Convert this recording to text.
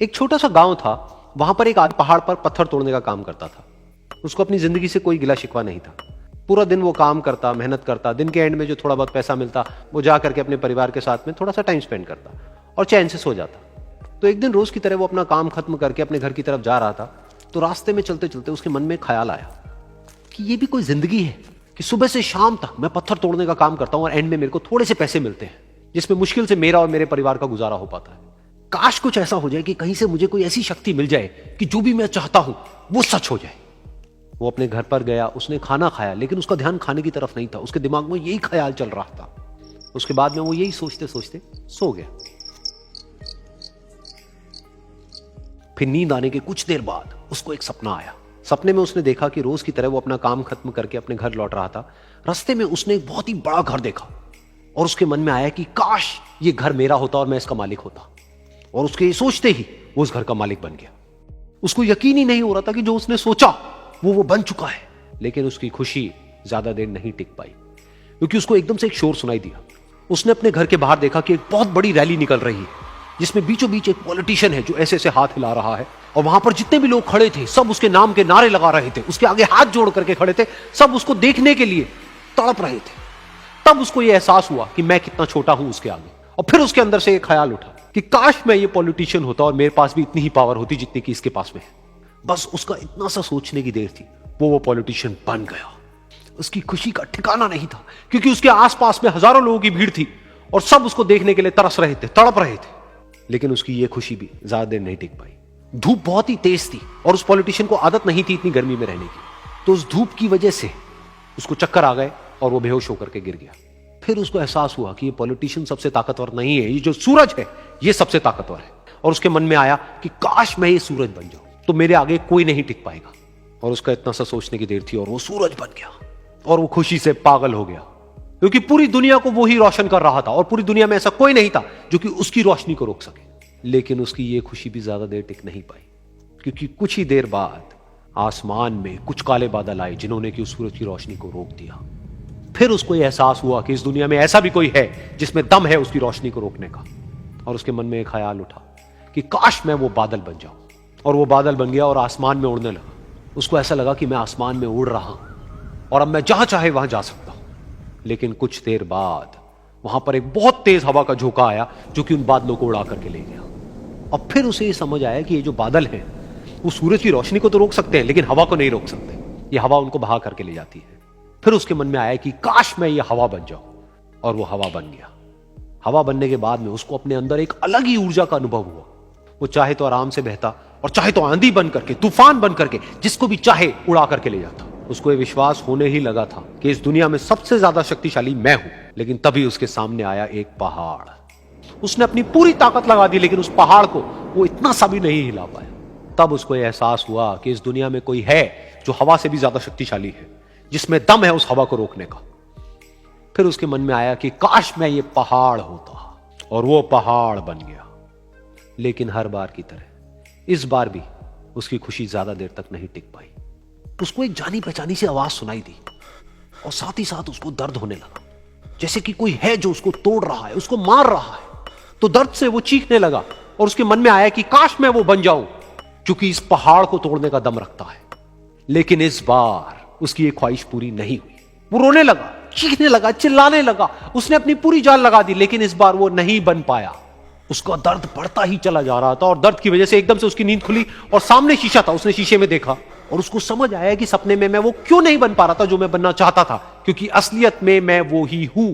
एक छोटा सा गांव था। वहां पर एक आदमी पहाड़ पर पत्थर तोड़ने का काम करता था। उसको अपनी जिंदगी से कोई गिला शिकवा नहीं था। पूरा दिन वो काम करता, मेहनत करता, दिन के एंड में जो थोड़ा बहुत पैसा मिलता वो जा करके अपने परिवार के साथ में थोड़ा सा टाइम स्पेंड करता और चैन से सो जाता। तो एक दिन रोज की तरह वो अपना काम खत्म करके अपने घर की तरफ जा रहा था। तो रास्ते में चलते चलते उसके मन में ख्याल आया कि ये भी कोई जिंदगी है कि सुबह से शाम तक मैं पत्थर तोड़ने का काम करता हूं और एंड में मेरे को थोड़े से पैसे मिलते हैं जिसमें मुश्किल से मेरा और मेरे परिवार का गुजारा हो पाता है। काश कुछ ऐसा हो जाए कि कहीं से मुझे कोई ऐसी शक्ति मिल जाए कि जो भी मैं चाहता हूं वो सच हो जाए। वो अपने घर पर गया, उसने खाना खाया, लेकिन उसका ध्यान खाने की तरफ नहीं था। उसके दिमाग में यही ख्याल चल रहा था। उसके बाद में वो यही सोचते सोचते सो गया। फिर नींद आने के कुछ देर बाद उसको एक सपना आया। सपने में उसने देखा कि रोज की तरह वो अपना काम खत्म करके अपने घर लौट रहा था। रास्ते में उसने एक बहुत ही बड़ा घर देखा और उसके मन में आया कि काश ये घर मेरा होता और मैं इसका मालिक होता। और उसके सोचते ही वो उस घर का मालिक बन गया। उसको यकीन ही नहीं हो रहा था कि जो उसने सोचा वो बन चुका है। लेकिन उसकी खुशी ज्यादा देर नहीं टिक पाई, क्योंकि उसको एकदम से एक शोर सुनाई दिया। उसने अपने घर के बाहर देखा कि एक बहुत बड़ी रैली निकल रही है जिसमें बीचों बीच एक पॉलिटिशियन है जो ऐसे ऐसे हाथ हिला रहा है। और वहां पर जितने भी लोग खड़े थे सब उसके नाम के नारे लगा रहे थे, उसके आगे हाथ जोड़ करके खड़े थे, सब उसको देखने के लिए तड़प रहे थे। तब उसको यह एहसास हुआ कि मैं कितना छोटा हूं उसके आगे। और फिर उसके अंदर से एक ख्याल उठा कि काश मैं ये पॉलिटिशियन होता और मेरे पास भी इतनी ही पावर होती जितनी कि इसके पास में है। बस उसका इतना सा सोचने की देर थी, वो पॉलिटिशियन बन गया। उसकी खुशी का ठिकाना नहीं था, क्योंकि उसके आसपास में हजारों लोगों की भीड़ थी और सब उसको देखने के लिए तरस रहे थे, तड़प रहे थे। लेकिन उसकी ये खुशी भी ज्यादा देर नहीं टिक पाई। धूप बहुत ही तेज थी और उस पॉलिटिशियन को आदत नहीं थी इतनी गर्मी में रहने की। तो उस धूप की वजह से उसको चक्कर आ गए और वो बेहोश होकर के गिर गया। फिर उसको एहसास हुआ कि ये पॉलिटिशियन सबसे ताकतवर नहीं है, ये जो सूरज है ये सबसे ताकतवर है। और उसके मन में आया कि काश मैं ये सूरज बन जाऊं तो मेरे आगे कोई नहीं टिक पाएगा। और उसका इतना सा सोचने की देर थी और वो सूरज बन गया। और वो खुशी से पागल हो गया, क्योंकि पूरी दुनिया को वो ही रोशन कर रहा था और पूरी दुनिया में ऐसा कोई नहीं था जो कि उसकी रोशनी को रोक सके। लेकिन उसकी ये खुशी भी ज्यादा देर टिक नहीं पाई, क्योंकि कुछ ही देर बाद आसमान में कुछ काले बादल आए जिन्होंने कि उस सूरज की रोशनी को रोक दिया। फिर उसको यह एहसास हुआ कि इस दुनिया में ऐसा भी कोई है जिसमें दम है उसकी रोशनी को रोकने का। और उसके मन में एक ख्याल उठा कि काश मैं वो बादल बन जाऊं। और वो बादल बन गया और आसमान में उड़ने लगा। उसको ऐसा लगा कि मैं आसमान में उड़ रहा हूं और अब मैं जहां चाहे वहां जा सकता हूं। लेकिन कुछ देर बाद वहां पर एक बहुत तेज हवा का झोंका आया जो कि उन बादलों को उड़ा करके ले गया। और फिर उसे ये समझ आया कि ये जो बादल हैं वो सूरज की रोशनी को तो रोक सकते हैं लेकिन हवा को नहीं रोक सकते। ये हवा उनको बहा करके ले जाती है। फिर उसके मन में आया कि काश मैं ये हवा बन जाऊं। और वो हवा बन गया। हवा बनने के बाद में उसको अपने अंदर एक अलग ही ऊर्जा का अनुभव हुआ। वो चाहे तो आराम से बहता और चाहे तो आंधी बन करके, तूफान बन करके, जिसको भी चाहे उड़ा करके ले जाता। उसको ये विश्वास होने ही लगा था कि इस दुनिया में सबसे ज्यादा शक्तिशाली मैं हूं। लेकिन तभी उसके सामने आया एक पहाड़। उसने अपनी पूरी ताकत लगा दी लेकिन उस पहाड़ को वो इतना सा भी नहीं हिला पाया। तब उसको यह एहसास हुआ कि इस दुनिया में कोई है जो हवा से भी ज्यादा शक्तिशाली है, जिसमें दम है उस हवा को रोकने का। फिर उसके मन में आया कि काश मैं ये पहाड़ होता। और वो पहाड़ बन गया। लेकिन हर बार की तरह इस बार भी उसकी खुशी ज्यादा देर तक नहीं टिक पाई। उसको एक जानी पहचानी सी आवाज सुनाई दी और साथ ही साथ उसको दर्द होने लगा, जैसे कि कोई है जो उसको तोड़ रहा है, उसको मार रहा है। तो दर्द से वो चीखने लगा और उसके मन में आया कि काश मैं वो बन जाऊं क्योंकि इस पहाड़ को तोड़ने का दम रखता है। लेकिन इस बार उसकी एक ख्वाहिश पूरी नहीं हुई। वो रोने लगा, चीखने लगा, चिल्लाने लगा। उसने अपनी पूरी जान लगा दी लेकिन इस बार वो नहीं बन पाया। उसका दर्द बढ़ता ही चला जा रहा था और दर्द की वजह से एकदम से उसकी नींद खुली और सामने शीशा था। उसने शीशे में देखा और उसको समझ आया कि सपने में मैं वो क्यों नहीं बन पा रहा था जो मैं बनना चाहता था, क्योंकि असलियत में मैं वो ही हूं।